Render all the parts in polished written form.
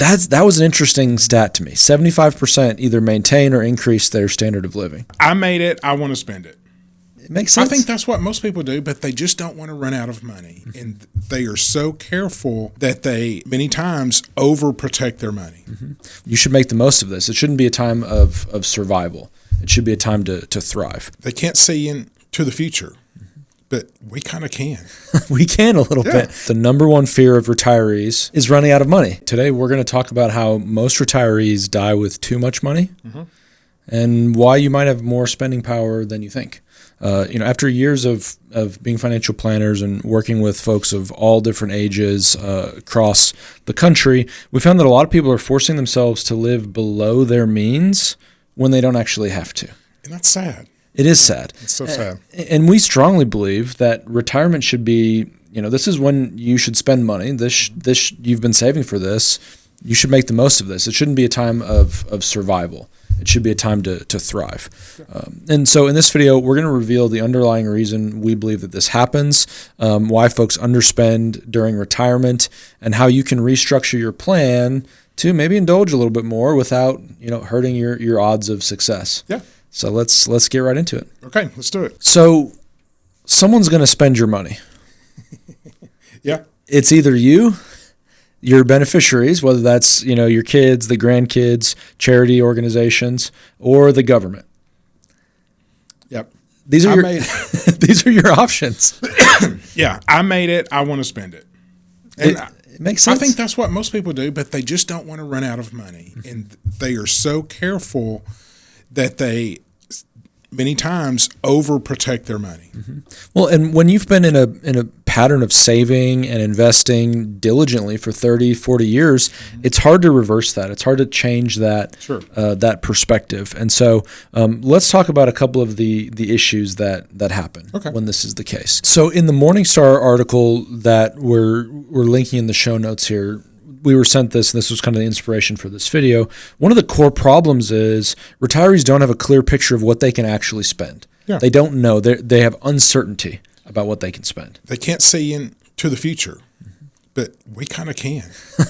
That was an interesting stat to me. 75% either maintain or increase their standard of living. I made it. I want to spend it. It makes sense. I think that's what most people do, but they just don't want to run out of money. Mm-hmm. And they are so careful that they many times overprotect their money. Mm-hmm. You should make the most of this. It shouldn't be a time of survival. It should be a time to thrive. They can't see into the future, but we kind of can. We can a little bit. The number one fear of retirees is running out of money. Today, we're going to talk about how most retirees die with too much money and why you might have more spending power than you think. After years of being financial planners and working with folks of all different ages across the country, we found that a lot of people are forcing themselves to live below their means when they don't actually have to. And that's sad. It is sad. It's so sad. And we strongly believe that retirement should be, this is when you should spend money. This you've been saving for this. You should make the most of this. It shouldn't be a time of survival. It should be a time to thrive. And so in this video, we're going to reveal the underlying reason we believe that this happens, why folks underspend during retirement, and how you can restructure your plan to maybe indulge a little bit more without, hurting your odds of success. Yeah. So let's get right into it. Okay, let's do it. So someone's going to spend your money. Yeah. It's either you, your beneficiaries, whether that's, your kids, the grandkids, charity organizations, or the government. Yep. These are these are your options. Yeah, I made it. I want to spend it. And it makes sense. I think that's what most people do, but they just don't want to run out of money. And they are so careful that they many times overprotect their money. Mm-hmm. Well, and when you've been in a pattern of saving and investing diligently for 30, 40 years, it's hard to reverse that. It's hard to change that that perspective. And so let's talk about a couple of the issues that happen when this is the case. So in the Morningstar article that we're linking in the show notes here, we were sent this, and this was kind of the inspiration for this video. One of the core problems is retirees don't have a clear picture of what they can actually spend. Yeah. They don't know. They have uncertainty about what they can spend. They can't see into the future, but we kind of can.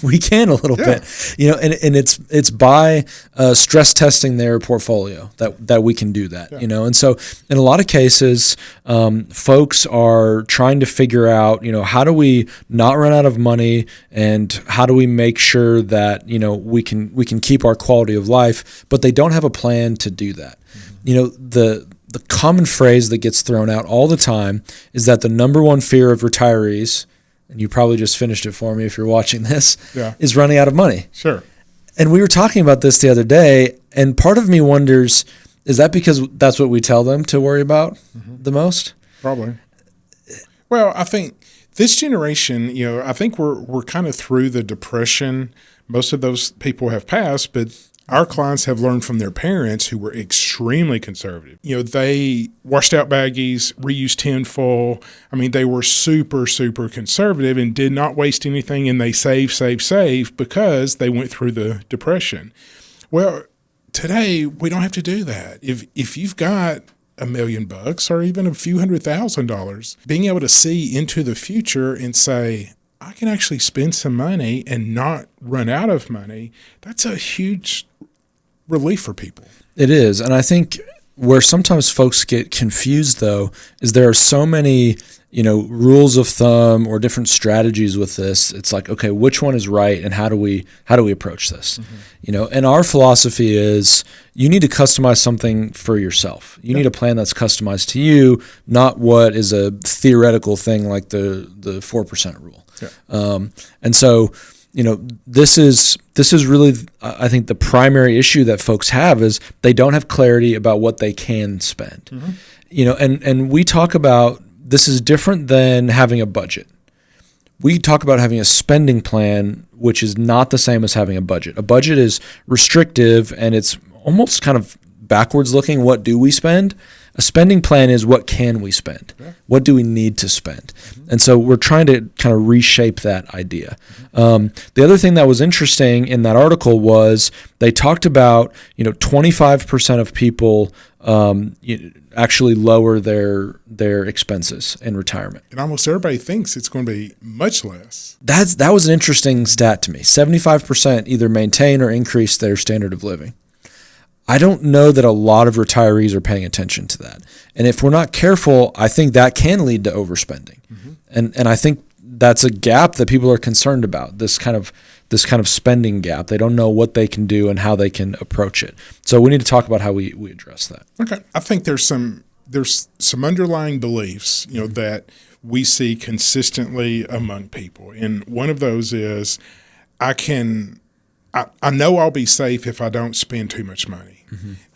We can a little bit, and it's by stress testing their portfolio that we can do that, And so in a lot of cases, folks are trying to figure out, how do we not run out of money, and how do we make sure that we can keep our quality of life, but they don't have a plan to do that. The common phrase that gets thrown out all the time is that the number one fear of retirees, and you probably just finished it for me if you're watching this, is running out of money. Sure. And we were talking about this the other day, and part of me wonders, is that because that's what we tell them to worry about the most? Probably. Well, I think this generation, I think we're kind of through the depression. Most of those people have passed, but our clients have learned from their parents who were extremely conservative. They washed out baggies, reused tinfoil. I mean, they were super, super conservative and did not waste anything, and they save because they went through the depression. Well, today we don't have to do that. If you've got $1 million or even a few $100,000, being able to see into the future and say, I can actually spend some money and not run out of money, that's a huge relief for people. It is. And I think where sometimes folks get confused, though, is there are so many, rules of thumb or different strategies with this. It's like, okay, which one is right, and how do we approach this? And our philosophy is you need to customize something for yourself. You need a plan that's customized to you, not what is a theoretical thing like the 4% rule. And so, this is really, I think, the primary issue that folks have is they don't have clarity about what they can spend. And we talk about this is different than having a budget. We talk about having a spending plan, which is not the same as having a budget. A budget is restrictive, and it's almost kind of backwards looking. What do we spend? A spending plan is what can we spend? What do we need to spend? And so we're trying to kind of reshape that idea. The other thing that was interesting in that article was they talked about 25% of people actually lower their expenses in retirement. And almost everybody thinks it's going to be much less. That was an interesting stat to me. 75% either maintain or increase their standard of living. I don't know that a lot of retirees are paying attention to that. And if we're not careful, I think that can lead to overspending. And I think that's a gap that people are concerned about, this kind of spending gap. They don't know what they can do and how they can approach it. So we need to talk about how we address that. Okay. I think there's some underlying beliefs, that we see consistently among people. And one of those is I know I'll be safe if I don't spend too much money,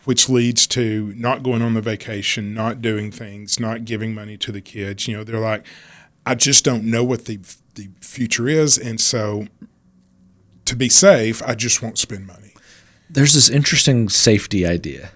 which leads to not going on the vacation, not doing things, not giving money to the kids. They're like, I just don't know what the future is. And so to be safe, I just won't spend money. There's this interesting safety idea,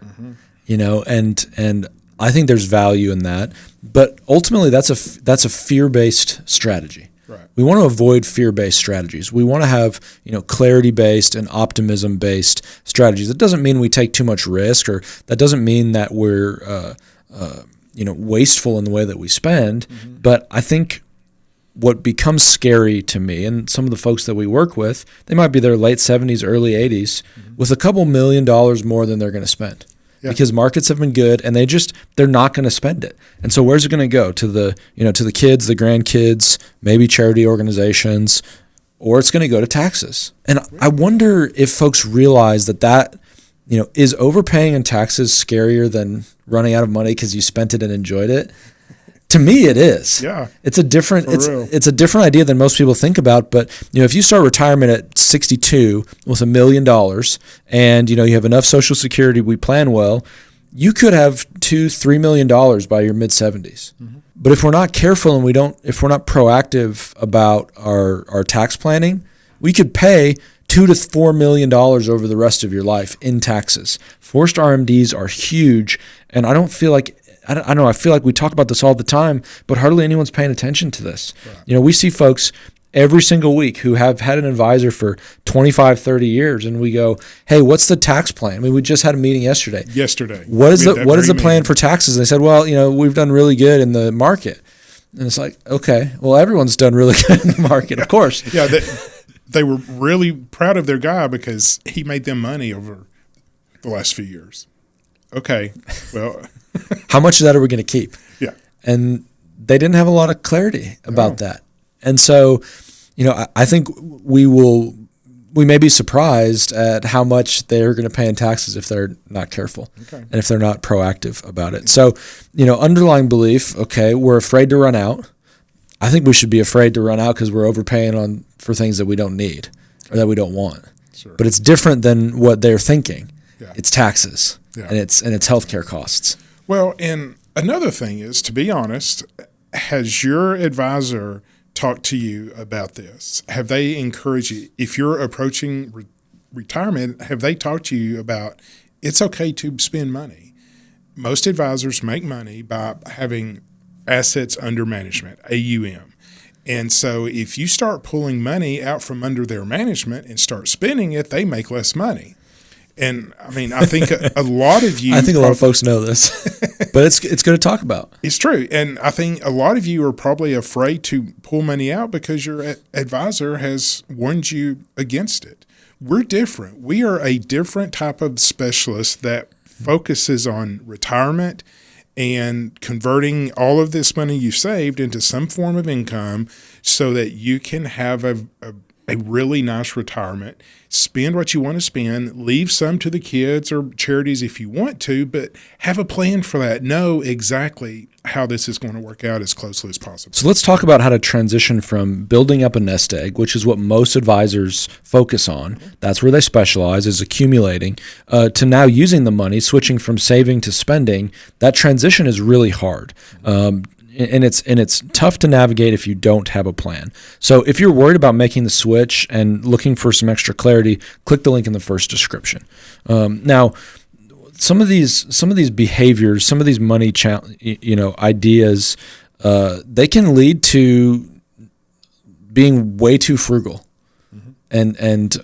and I think there's value in that. But ultimately, that's a fear-based strategy. Right. We want to avoid fear-based strategies. We want to have clarity-based and optimism-based strategies. That doesn't mean we take too much risk, or that doesn't mean that we're wasteful in the way that we spend. But I think what becomes scary to me and some of the folks that we work with, they might be their late 70s, early 80s with a couple $1 million more than they're going to spend. Yeah. Because markets have been good and they're not going to spend it. And so where's it going to go? To the kids, the grandkids, maybe charity organizations, or it's going to go to taxes. And I wonder if folks realize that is overpaying in taxes scarier than running out of money because you spent it and enjoyed it? To me, it is. Yeah, it's a different idea than most people think about. But if you start retirement at 62 with $1 million, and you have enough Social Security, we plan well, you could have $2-3 million by your mid 70s. But if we're not careful and if we're not proactive about our tax planning, we could pay $2 to $4 million over the rest of your life in taxes. Forced RMDs are huge, and I don't feel like. I don't know. I feel like we talk about this all the time, but hardly anyone's paying attention to this. Right. We see folks every single week who have had an advisor for 25, 30 years, and we go, hey, what's the tax plan? I mean, we just had a meeting yesterday. What is the plan for taxes? And they said, well, we've done really good in the market. And it's like, okay, well, everyone's done really good in the market, of course. Yeah, they were really proud of their guy because he made them money over the last few years. Okay, well... How much of that are we going to keep? Yeah. And they didn't have a lot of clarity about that. And so, I think we may be surprised at how much they're going to pay in taxes if they're not careful and if they're not proactive about it. So, underlying belief, okay, we're afraid to run out. I think we should be afraid to run out because we're overpaying for things that we don't need or that we don't want. Sure. But it's different than what they're thinking. Yeah. It's taxes and it's healthcare costs. Well, and another thing is, to be honest, has your advisor talked to you about this? Have they encouraged you? If you're approaching retirement, have they talked to you about it's okay to spend money? Most advisors make money by having assets under management, AUM. And so if you start pulling money out from under their management and start spending it, they make less money. And I mean, I think a lot of you. I think a lot of folks know this, but it's good to talk about. It's true, and I think a lot of you are probably afraid to pull money out because your advisor has warned you against it. We're different. We are a different type of specialist that focuses on retirement and converting all of this money you saved into some form of income, so that you can have a really nice retirement, spend what you want to spend, leave some to the kids or charities if you want to, but have a plan for that. Know exactly how this is going to work out as closely as possible. So let's talk about how to transition from building up a nest egg, which is what most advisors focus on. That's where they specialize, is accumulating, to now using the money, switching from saving to spending. That transition is really hard. And it's tough to navigate if you don't have a plan. So if you're worried about making the switch and looking for some extra clarity, click the link in the first description. Now, some of these behaviors, some of these money ideas, they can lead to being way too frugal, and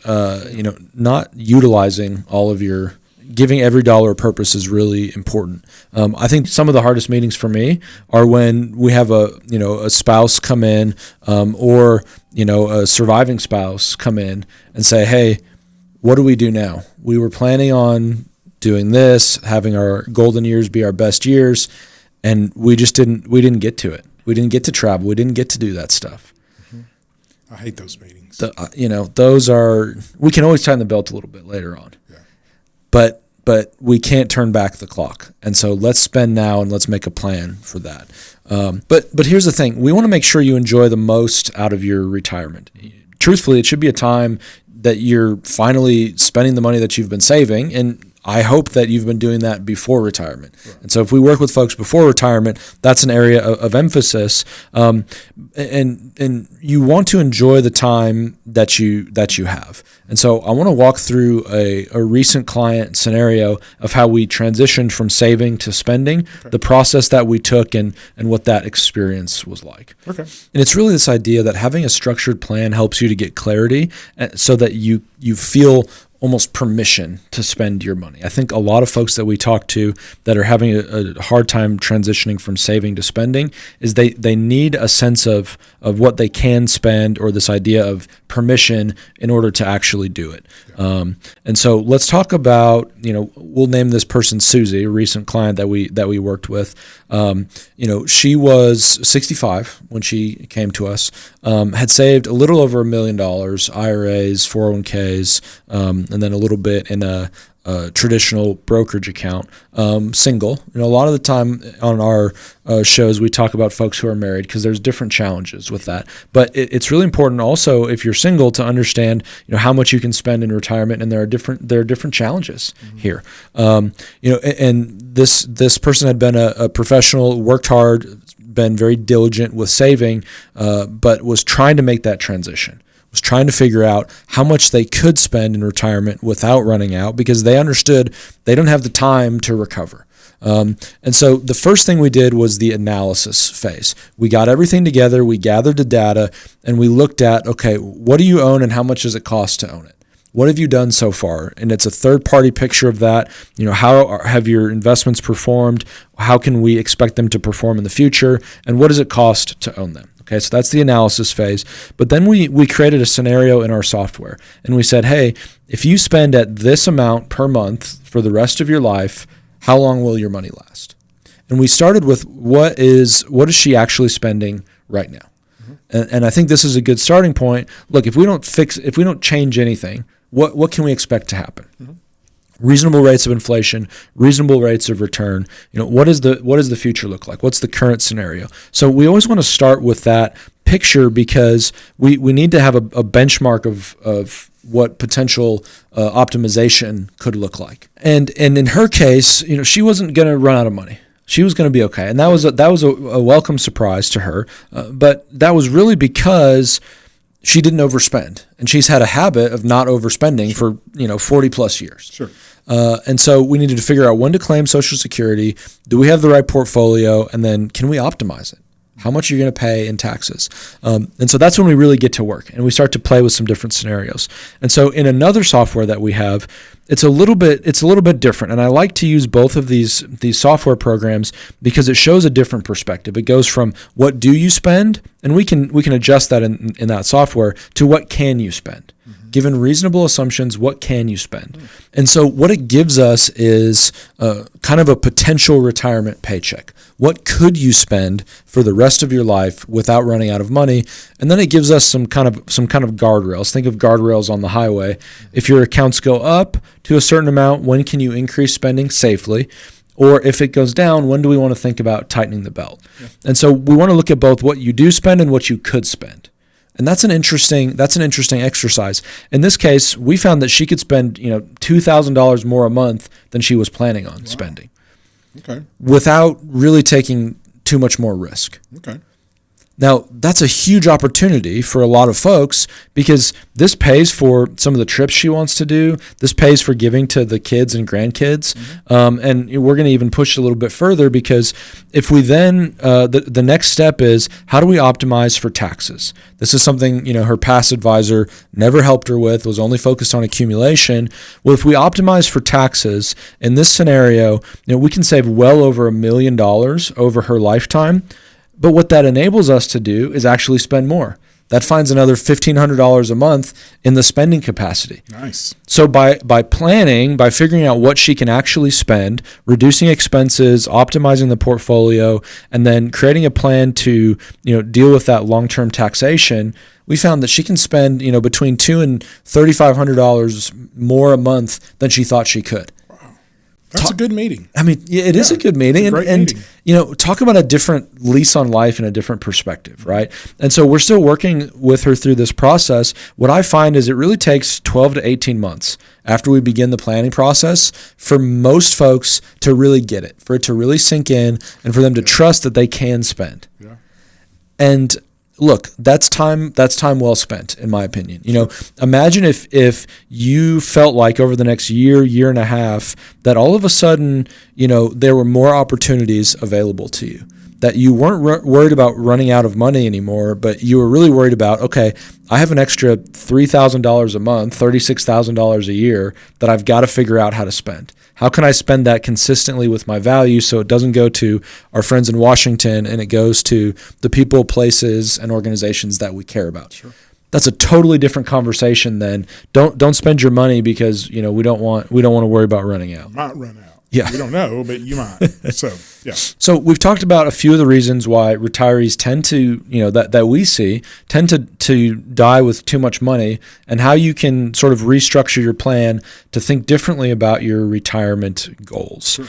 not utilizing all of your. Giving every dollar a purpose is really important. I think some of the hardest meetings for me are when we have a spouse come in, or a surviving spouse come in and say, "Hey, what do we do now? We were planning on doing this, having our golden years be our best years, and we didn't get to it. We didn't get to travel. We didn't get to do that stuff." I hate those meetings. Those are, we can always tighten the belt a little bit later on. But we can't turn back the clock. And so let's spend now and let's make a plan for that. But here's the thing. We want to make sure you enjoy the most out of your retirement. Truthfully, it should be a time that you're finally spending the money that you've been saving, and I hope that you've been doing that before retirement. Right. And so if we work with folks before retirement, that's an area of emphasis. And you want to enjoy the time that you have. And so I want to walk through a recent client scenario of how we transitioned from saving to spending, the process that we took, and what that experience was like. Okay. And it's really this idea that having a structured plan helps you to get clarity so that you feel almost permission to spend your money. I think a lot of folks that we talk to that are having a hard time transitioning from saving to spending is they need a sense of what they can spend, or this idea of permission in order to actually do it. Yeah. And so let's talk about, we'll name this person Susie, a recent client that we worked with. She was 65 when she came to us, had saved a little over $1 million, IRAs, 401ks, and then a little bit in a traditional brokerage account, single. A lot of the time on our shows, we talk about folks who are married because there's different challenges with that. But it's really important also, if you're single, to understand, how much you can spend in retirement, and there are different challenges here. And this person had been a professional, worked hard, been very diligent with saving, but was trying to make that transition. Was trying to figure out how much they could spend in retirement without running out, because they understood they don't have the time to recover. And so the first thing we did was the analysis phase. We got everything together, we gathered the data, and we looked at, okay, what do you own and how much does it cost to own it? What have you done so far? And it's a third-party picture of that. How have your investments performed? How can we expect them to perform in the future? And what does it cost to own them? Okay, so that's the analysis phase. But then we created a scenario in our software, and we said, hey, if you spend at this amount per month for the rest of your life, how long will your money last? And we started with what is she actually spending right now? And I think this is a good starting point. Look, if we don't change anything, what can we expect to happen? Reasonable rates of inflation, reasonable rates of return. What does the future look like? What's the current scenario? So we always want to start with that picture, because we need to have a benchmark of what potential optimization could look like. And in her case, she wasn't going to run out of money. She was going to be okay, and that was a welcome surprise to her. But that was really because she didn't overspend, and she's had a habit of not overspending for 40 plus years. Sure. And so we needed to figure out when to claim Social Security. Do we have the right portfolio? And then can we optimize it? How much are you going to pay in taxes? And so that's when we really get to work, and we start to play with some different scenarios. And so in another software that we have, it's a little bit different. And I like to use both of these software programs because it shows a different perspective. It goes from what do you spend, and we can adjust that in that software, to what can you spend. Given reasonable assumptions, what can you spend? And so what it gives us is kind of a potential retirement paycheck. What could you spend for the rest of your life without running out of money? And then it gives us some kind of guardrails. Think of guardrails on the highway. If your accounts go up to a certain amount, when can you increase spending safely? Or if it goes down, when do we want to think about tightening the belt? Yeah. And so we want to look at both what you do spend and what you could spend. And that's an interesting exercise. In this case, we found that she could spend $2,000 more a month than she was planning on spending. Okay. Without really taking too much more risk. Okay. Now, that's a huge opportunity for a lot of folks because this pays for some of the trips she wants to do. This pays for giving to the kids and grandkids. And we're going to even push it a little bit further because if we then, the next step is how do we optimize for taxes? This is something, her past advisor never helped her with, was only focused on accumulation. Well, if we optimize for taxes in this scenario, we can save well over $1 million over her lifetime. But what that enables us to do is actually spend more. That finds another $1,500 a month in the spending capacity. Nice. So by planning, by figuring out what she can actually spend, reducing expenses, optimizing the portfolio, and then creating a plan to deal with that long-term taxation, we found that she can spend between $200 and $3,500 more a month than she thought she could. That's a good meeting. I mean, it is a good meeting. And talk about a different lease on life and a different perspective, right? And so we're still working with her through this process. What I find is it really takes 12 to 18 months after we begin the planning process for most folks to really get it, for it to really sink in, and for them to trust that they can spend. Yeah. And look, that's time well spent, in my opinion. Imagine if you felt like over the next year and a half that all of a sudden, there were more opportunities available to you, that you weren't worried about running out of money anymore, but you were really worried about, okay, I have an extra $3,000 a month, $36,000 a year that I've got to figure out how to spend. How can I spend that consistently with my value so it doesn't go to our friends in Washington and it goes to the people, places, and organizations that we care about? Sure. That's a totally different conversation than don't spend your money because we don't want to worry about running out. Might run out. Yeah. We don't know, but you might. So, yeah. So we've talked about a few of the reasons why retirees tend to, that we see, tend to die with too much money, and how you can sort of restructure your plan to think differently about your retirement goals. Sure.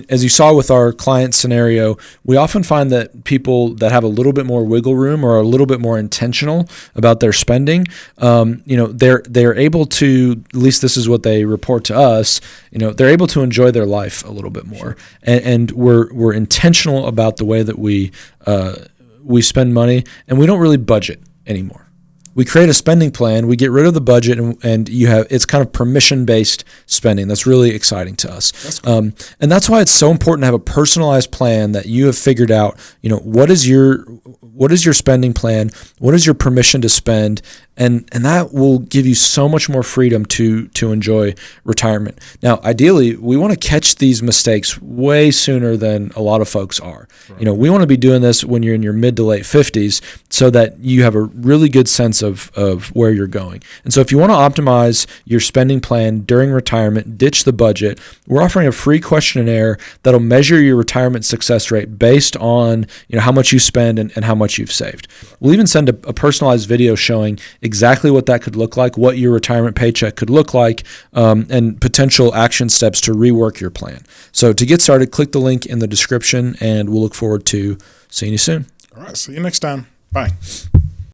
As you saw with our client scenario, we often find that people that have a little bit more wiggle room or are a little bit more intentional about their spending, they're able to, at least this is what they report to us, they're able to enjoy their life a little bit more. Sure. And we're intentional about the way that we spend money, and we don't really budget anymore. We create a spending plan, we get rid of the budget, and it's kind of permission-based spending. That's really exciting to us. That's cool. And that's why it's so important to have a personalized plan that you have figured out, what is your spending plan? What is your permission to spend? And that will give you so much more freedom to enjoy retirement. Now, ideally, we want to catch these mistakes way sooner than a lot of folks are. Right. We want to be doing this when you're in your mid to late 50s so that you have a really good sense of where you're going. And so if you want to optimize your spending plan during retirement, ditch the budget, we're offering a free questionnaire that'll measure your retirement success rate based on how much you spend and how much you've saved. We'll even send a personalized video showing exactly what that could look like, what your retirement paycheck could look like, and potential action steps to rework your plan. So to get started, click the link in the description, and we'll look forward to seeing you soon. All right. See you next time. Bye.